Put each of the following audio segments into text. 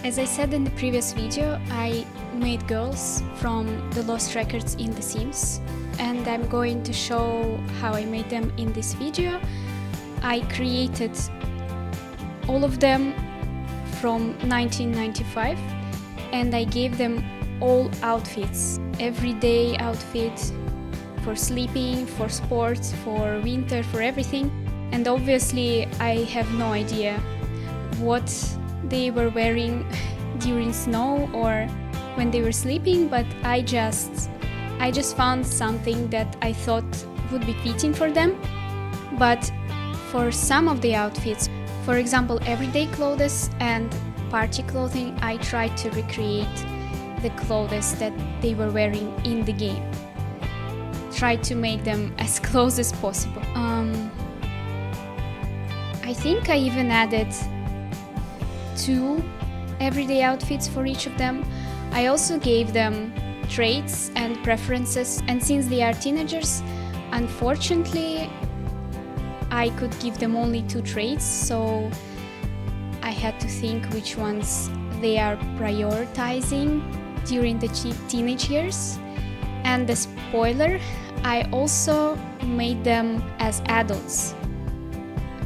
As I said in the previous video, I made girls from the lost records in The Sims, and I'm going to show how I made them in this video. I created all of them from 1995 and I gave them all outfits, everyday outfit for sleeping, for sports, for winter, for everything. And obviously I have no idea what they were wearing during snow or when they were sleeping, but I just found something that I thought would be fitting for them. But for some of the outfits, for example everyday clothes and party clothing, I tried to recreate the clothes that they were wearing in the game. Tried to make them as close as possible. I think I even added 2 everyday outfits for each of them. I also gave them traits and preferences, and since they are teenagers, unfortunately I could give them only 2 traits, so I had to think which ones they are prioritizing during the teenage years. And the spoiler, I also made them as adults.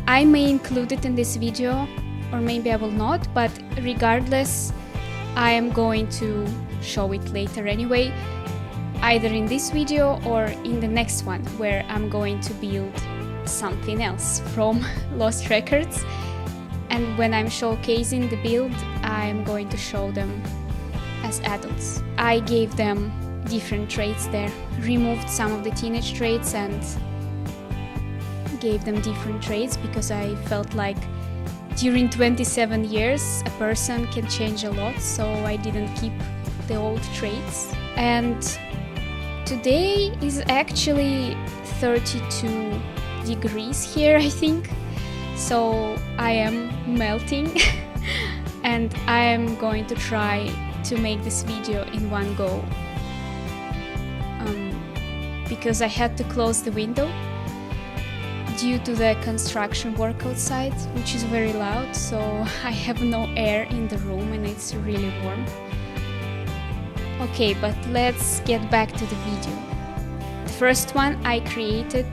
I may include it in this video, or maybe I will not, but regardless, I am going to show it later anyway, either in this video or in the next one, where I'm going to build something else from Lost Records. And when I'm showcasing the build, I'm going to show them as adults. I gave them different traits there, removed some of the teenage traits and gave them different traits because I felt like during 27 years a person can change a lot, so I didn't keep the old traits. And today is actually 32 degrees here, I think, so I am melting and I am going to try to make this video in one go because I had to close the window due to the construction work outside, which is very loud, so I have no air in the room and it's really warm. Okay, but let's get back to the video. The first one I created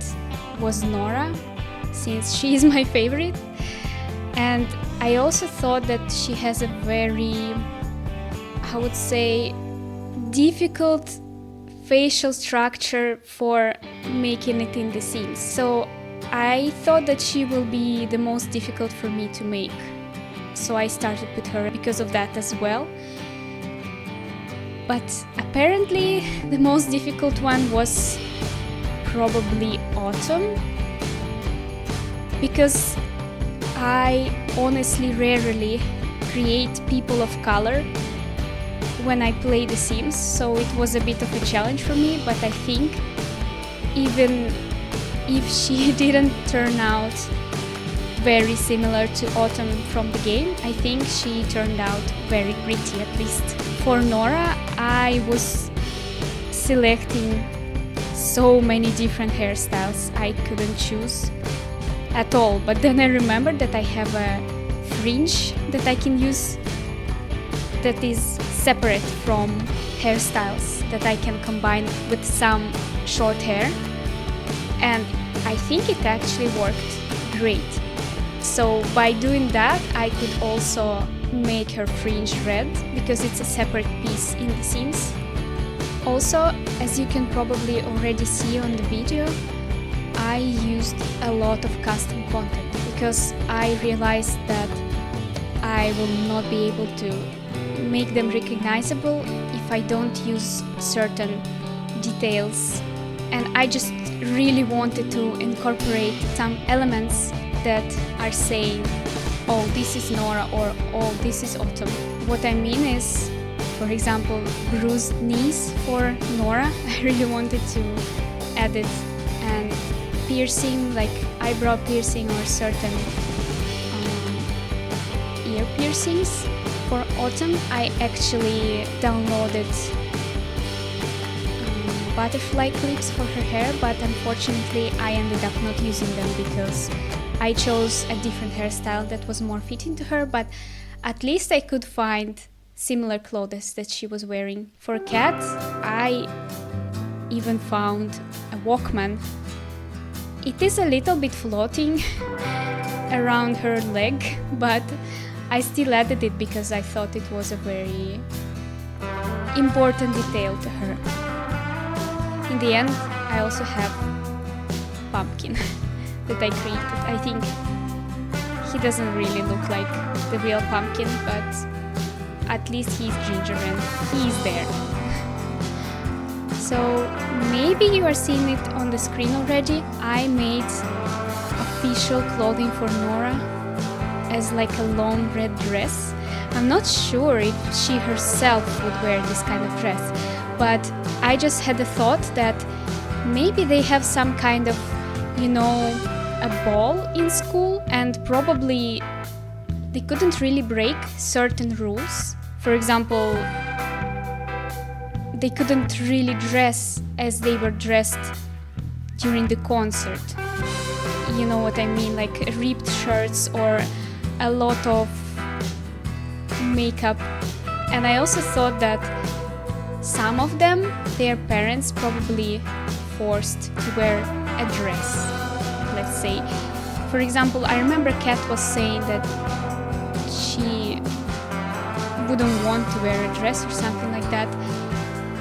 was Nora, since she is my favorite, and I also thought that she has a very, I would say, difficult facial structure for making it in The Sims. So I thought that she will be the most difficult for me to make. So I started with her because of that as well. But apparently the most difficult one was probably Autumn, because I honestly rarely create people of color when I play The Sims, so it was a bit of a challenge for me, but I think even if she didn't turn out very similar to Autumn from the game, I think she turned out very pretty, at least. For Nora, I was selecting so many different hairstyles, I couldn't choose at all, but then I remembered that I have a fringe that I can use that is separate from hairstyles that I can combine with some short hair, and I think it actually worked great. So by doing that I could also make her fringe red because it's a separate piece in The Sims. Also, as you can probably already see on the video, I used a lot of custom content because I realized that I will not be able to make them recognizable if I don't use certain details, and I just really wanted to incorporate some elements that are saying, oh, this is Nora, or oh, this is Autumn. What I mean is, for example, bruised knees for Nora, I really wanted to add it, and piercing, like eyebrow piercing or certain ear piercings. For Autumn, I actually downloaded butterfly clips for her hair, but unfortunately I ended up not using them because I chose a different hairstyle that was more fitting to her. But at least I could find similar clothes that she was wearing. For Cat, I even found a Walkman. It is a little bit floating around her leg, but I still added it because I thought it was a very important detail to her. In the end, I also have Pumpkin that I created. I think he doesn't really look like the real Pumpkin, but at least he's ginger and he's there. So maybe you are seeing it on the screen already. I made official clothing for Nora as like a long red dress. I'm not sure if she herself would wear this kind of dress, but I just had the thought that maybe they have some kind of, a ball in school, and probably they couldn't really break certain rules. For example, they couldn't really dress as they were dressed during the concert. You know what I mean, like ripped shirts or a lot of makeup. And I also thought that some of them, their parents probably forced to wear a dress, let's say. For example, I remember Kat was saying that she wouldn't want to wear a dress or something like that,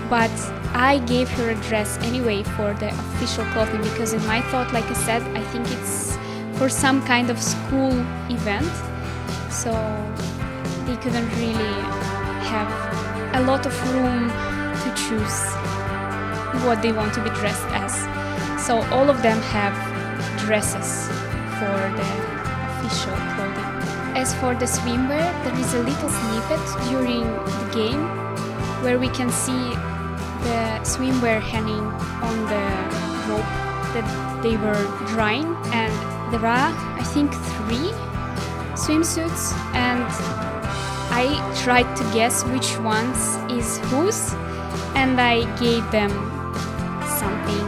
but I gave her a dress anyway for the official clothing, because in my thought, like I said, I think it's for some kind of school event, so they couldn't really have a lot of room to choose what they want to be dressed as. So all of them have dresses for the official clothing. As for the swimwear, there is a little snippet during the game where we can see the swimwear hanging on the rope that they were drying, and there are, I think, 3 swimsuits, and I tried to guess which ones is whose, and I gave them something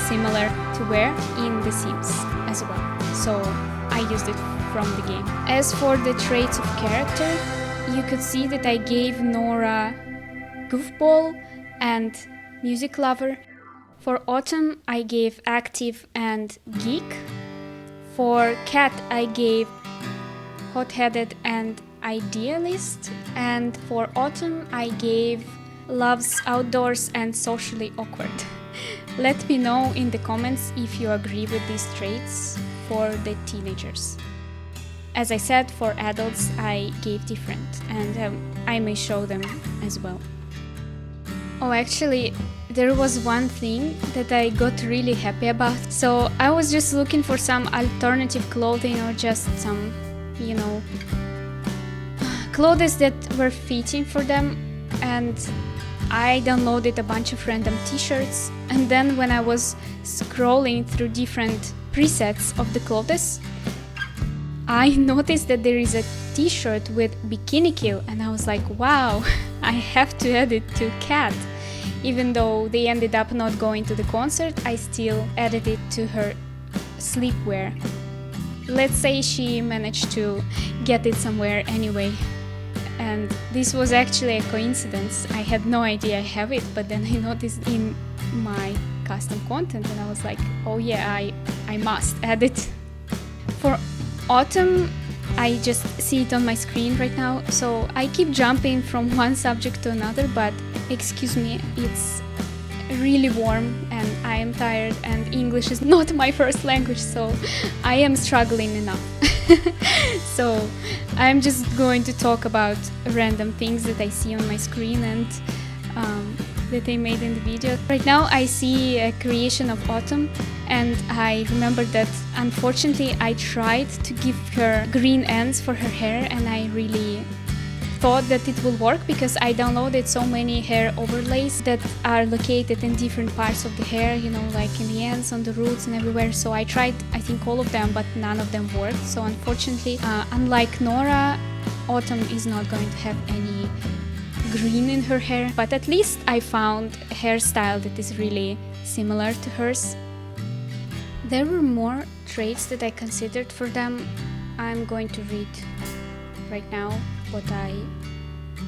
similar to wear in The Sims as well. So I used it from the game. As for the traits of character, you could see that I gave Nora goofball and music lover. For Autumn, I gave active and geek. For Cat, I gave hot-headed and idealist. And for Autumn, I gave loves outdoors and socially awkward. Let me know in the comments if you agree with these traits for the teenagers. As I said, for adults, I gave different, and I may show them as well. Oh, actually, there was one thing that I got really happy about. So I was just looking for some alternative clothing or just some, clothes that were fitting for them, and I downloaded a bunch of random t-shirts, and then when I was scrolling through different presets of the clothes, I noticed that there is a t-shirt with bikini kill, and I was like, wow, I have to add it to Cat. Even though they ended up not going to the concert, I still added it to her sleepwear. Let's say she managed to get it somewhere anyway. And this was actually a coincidence. I had no idea I have it, but then I noticed in my custom content, and I was like, oh yeah, I must add it. For Autumn, I just see it on my screen right now, so I keep jumping from one subject to another, but excuse me, it's really warm and I am tired, and English is not my first language, so I am struggling enough. So I'm just going to talk about random things that I see on my screen and that I made in the video. Right now I see a creation of Autumn, and I remember that unfortunately I tried to give her green ends for her hair, and I really thought that it will work because I downloaded so many hair overlays that are located in different parts of the hair, like in the ends, on the roots and everywhere. So I tried, I think, all of them, but none of them worked. So unfortunately, unlike Nora, Autumn is not going to have any green in her hair, but at least I found a hairstyle that is really similar to hers. There were more traits that I considered for them. I'm going to read right now what I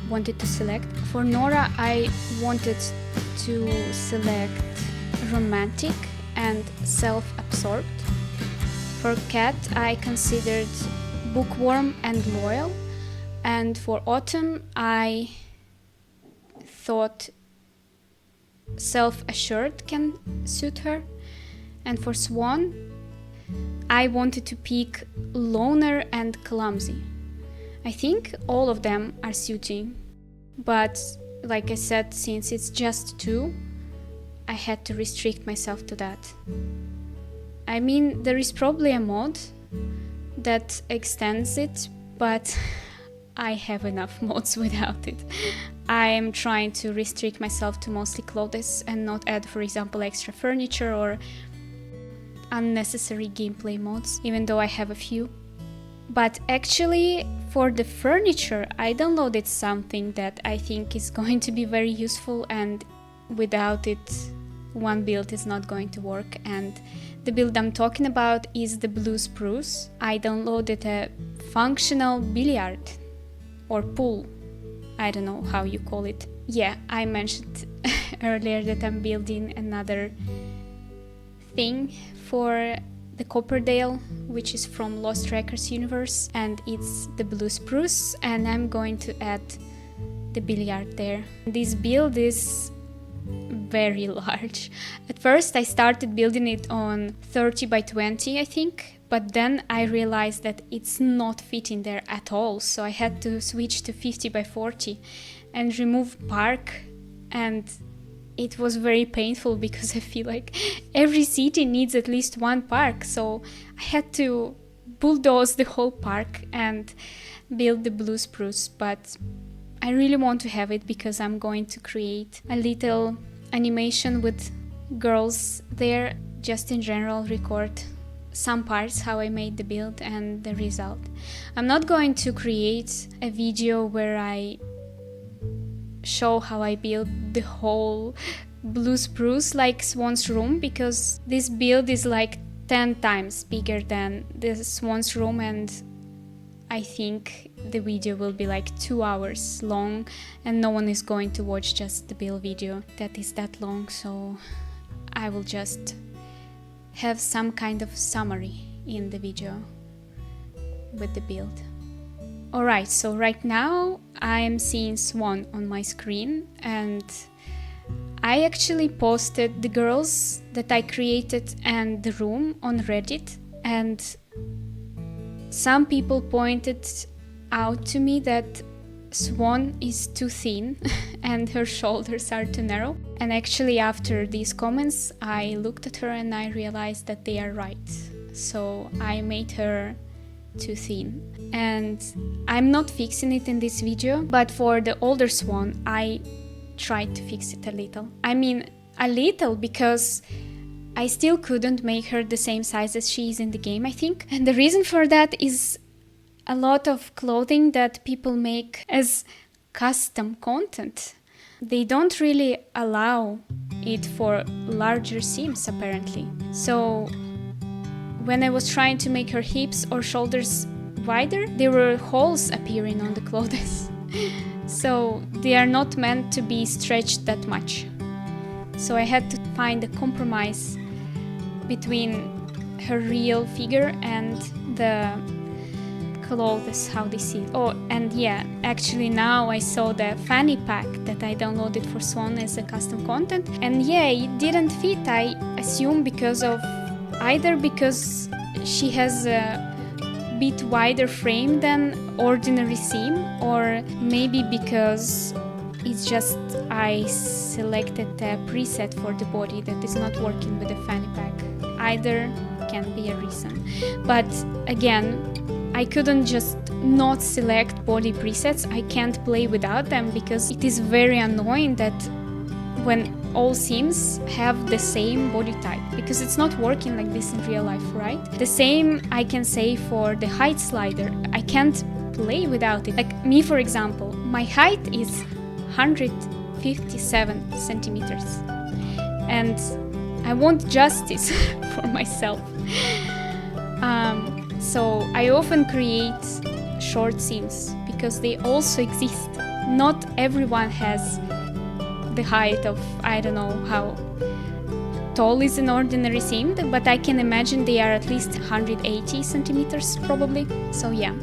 wanted to select. For Nora, I wanted to select romantic and self-absorbed. For Cat, I considered bookworm and loyal. And for Autumn, I thought self-assured can suit her. And for Swann, I wanted to pick loner and clumsy. I think all of them are suiting, but like I said, since it's just 2, I had to restrict myself to that. I mean, there is probably a mod that extends it, but I have enough mods without it. I am trying to restrict myself to mostly clothes and not add, for example, extra furniture or unnecessary gameplay mods, even though I have a few. But actually, for the furniture, I downloaded something that I think is going to be very useful, and without it, one build is not going to work. And the build I'm talking about is the Blue Spruce. I downloaded a functional billiard or pool. I don't know how you call it. Yeah, I mentioned earlier that I'm building another thing for the Copperdale, which is from Lost Trackers universe, and it's the Blue Spruce, and I'm going to add the billiard there. This build is very large. At first I started building it on 30 by 20, I think, but then I realized that it's not fitting there at all, so I had to switch to 50 by 40 and remove park, and it was very painful because I feel like every city needs at least one park, so I had to bulldoze the whole park and build the Blue Spruce. But I really want to have it because I'm going to create a little animation with girls there, just in general record some parts how I made the build and the result. I'm not going to create a video where I show how I built the whole Blue Spruce like Swann's room, because this build is like 10 times bigger than the Swann's room, and I think the video will be like 2 hours long, and no one is going to watch just the build video that is that long, so I will just have some kind of summary in the video with the build. Alright, so right now I am seeing Swann on my screen, and I actually posted the girls that I created and the room on Reddit, and some people pointed out to me that Swann is too thin and her shoulders are too narrow. And actually after these comments I looked at her and I realized that they are right. So I made her too thin. And I'm not fixing it in this video, but for the older Swann I tried to fix it a little. I mean a little, because I still couldn't make her the same size as she is in the game, I think. And the reason for that is a lot of clothing that people make as custom content. They don't really allow it for larger seams, apparently. So when I was trying to make her hips or shoulders wider, there were holes appearing on the clothes. So they are not meant to be stretched that much. So I had to find a compromise between her real figure and the clothes, how they see it. Oh, and yeah, actually now I saw the fanny pack that I downloaded for Swann as a custom content, and yeah, it didn't fit, I assume because she has a bit wider frame than ordinary seam, or maybe because it's just I selected a preset for the body that is not working with the fanny pack. Either can be a reason. But again, I couldn't just not select body presets. I can't play without them because it is very annoying that when all seams have the same body type, because it's not working like this in real life, right? The same I can say for the height slider. I can't play without it. Like me, for example, my height is 157 centimeters and I want justice for myself. So I often create short Sims, because they also exist. Not everyone has the height of, I don't know how tall is an ordinary Sim, but I can imagine they are at least 180 centimeters probably. So yeah,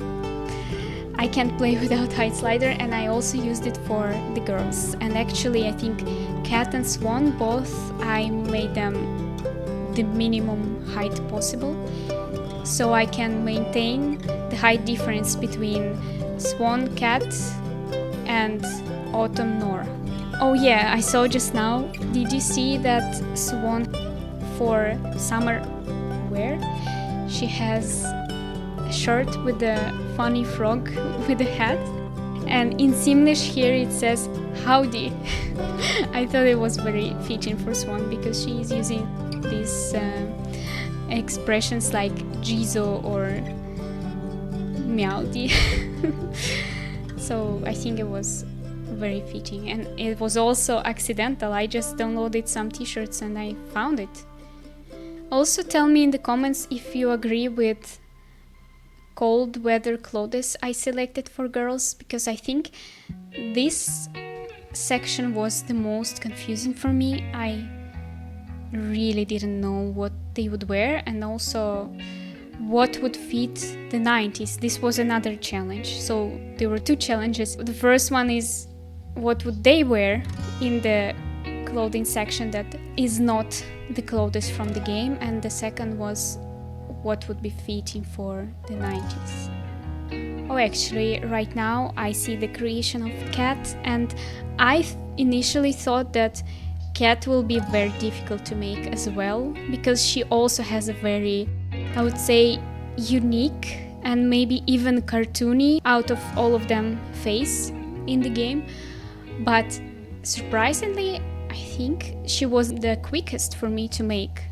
I can't play without height slider, and I also used it for the girls. And actually I think Cat and Swann, both, I made them the minimum height possible, so I can maintain the height difference between Swann Cat and Autumn Nora. Oh yeah, I saw just now, did you see that Swann for summer wear? She has a shirt with a funny frog with a hat, and in Simlish here it says howdy. I thought it was very fitting for Swann because she is using these expressions like Jizo or Meowdy. So I think it was very fitting, and it was also accidental. I just downloaded some t-shirts and I found it. Also tell me in the comments if you agree with cold weather clothes I selected for girls, because I think this section was the most confusing for me. I really didn't know what they would wear, and also what would fit the 90s. This was another challenge. So there were two challenges. The first one is what would they wear in the clothing section that is not the clothes from the game, and the second was what would be fitting for the 90s. Oh, actually right now I see the creation of Cat, and I initially thought that Cat will be very difficult to make as well, because she also has a very, I would say, unique and maybe even cartoony out of all of them face in the game. But surprisingly, I think she was the quickest for me to make.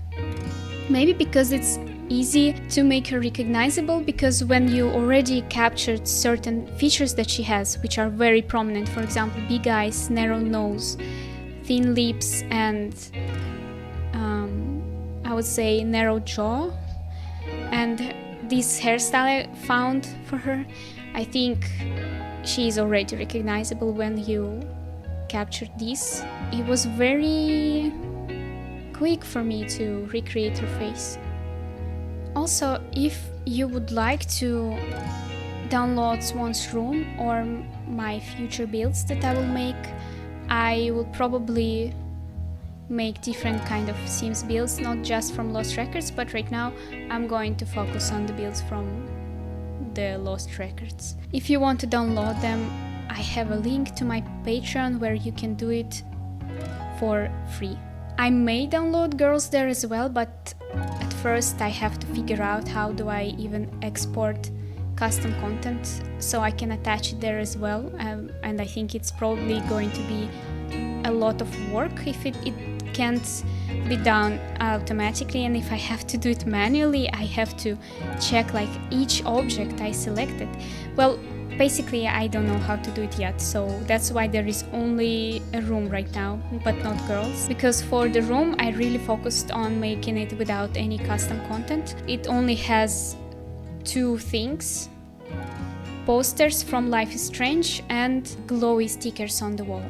Maybe because it's easy to make her recognizable, because when you already captured certain features that she has, which are very prominent, for example, big eyes, narrow nose, thin lips, and I would say narrow jaw, and this hairstyle I found for her, I think she is already recognizable when you captured this. It was very quick for me to recreate her face. Also, if you would like to download Swann's room or my future builds that I will make, I will probably make different kind of Sims builds, not just from Lost Records, but right now I'm going to focus on the builds from the Lost Records. If you want to download them, I have a link to my Patreon where you can do it for free. I may download girls there as well, but at first I have to figure out how do I even export custom content so I can attach it there as well, and I think it's probably going to be a lot of work if it can't be done automatically, and if I have to do it manually I have to check like each object I selected. Well, basically I don't know how to do it yet, so that's why there is only a room right now, but not girls, because for the room I really focused on making it without any custom content. It only has two things: posters from Life is Strange and glowy stickers on the wall.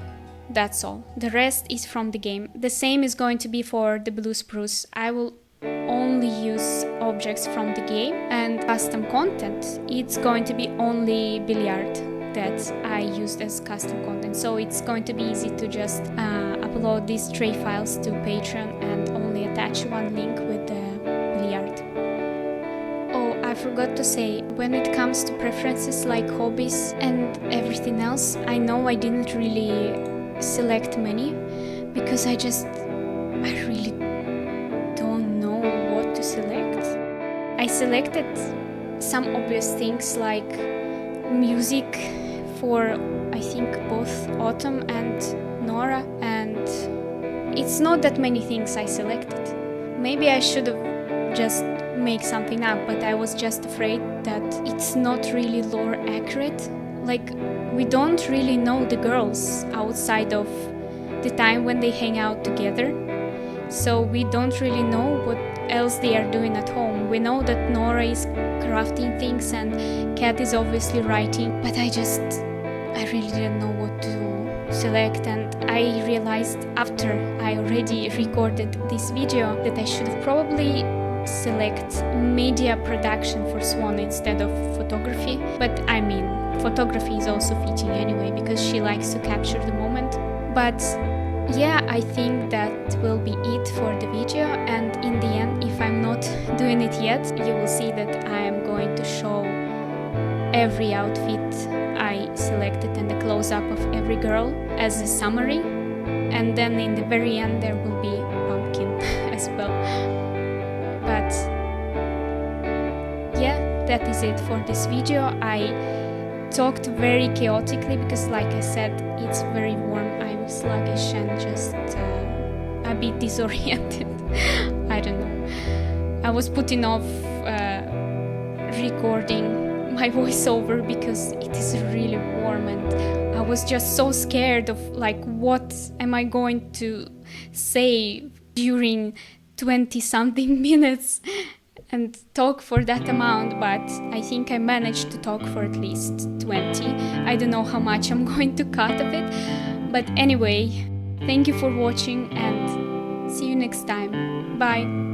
That's all. The rest is from the game. The same is going to be for the Blue Spruce. I will only use objects from the game, and custom content, it's going to be only billiard that I used as custom content. So it's going to be easy to just upload these tray files to Patreon and only attach one link with the billiard. Oh, I forgot to say, when it comes to preferences like hobbies and everything else, I know I didn't really select many because I really don't know what to select. I selected some obvious things like music for, I think, both Autumn and Nora, and it's not that many things I selected. Maybe I should have just make something up, but I was just afraid that it's not really lore accurate. Like, we don't really know the girls outside of the time when they hang out together. so we don't really know what else they are doing at home. We know that Nora is crafting things and Cat is obviously writing, but I really didn't know what to select, and I realized after I already recorded this video that I should have probably select media production for Swann instead of photography. But I mean, photography is also fitting anyway because she likes to capture the moment. But yeah, I think that will be it for the video, and in the end, if I'm not doing it yet, you will see that I am going to show every outfit I selected and the close-up of every girl as a summary, and then in the very end there will be a pumpkin as well. But yeah, that is it for this video. I talked very chaotically because, like I said, it's very warm. I'm sluggish and just a bit disoriented. I don't know. I was putting off recording my voiceover because it is really warm, and I was just so scared of like, what am I going to say during 20 something minutes and talk for that amount. But I think I managed to talk for at least 20. I don't know how much I'm going to cut of it, but anyway, thank you for watching and see you next time. Bye.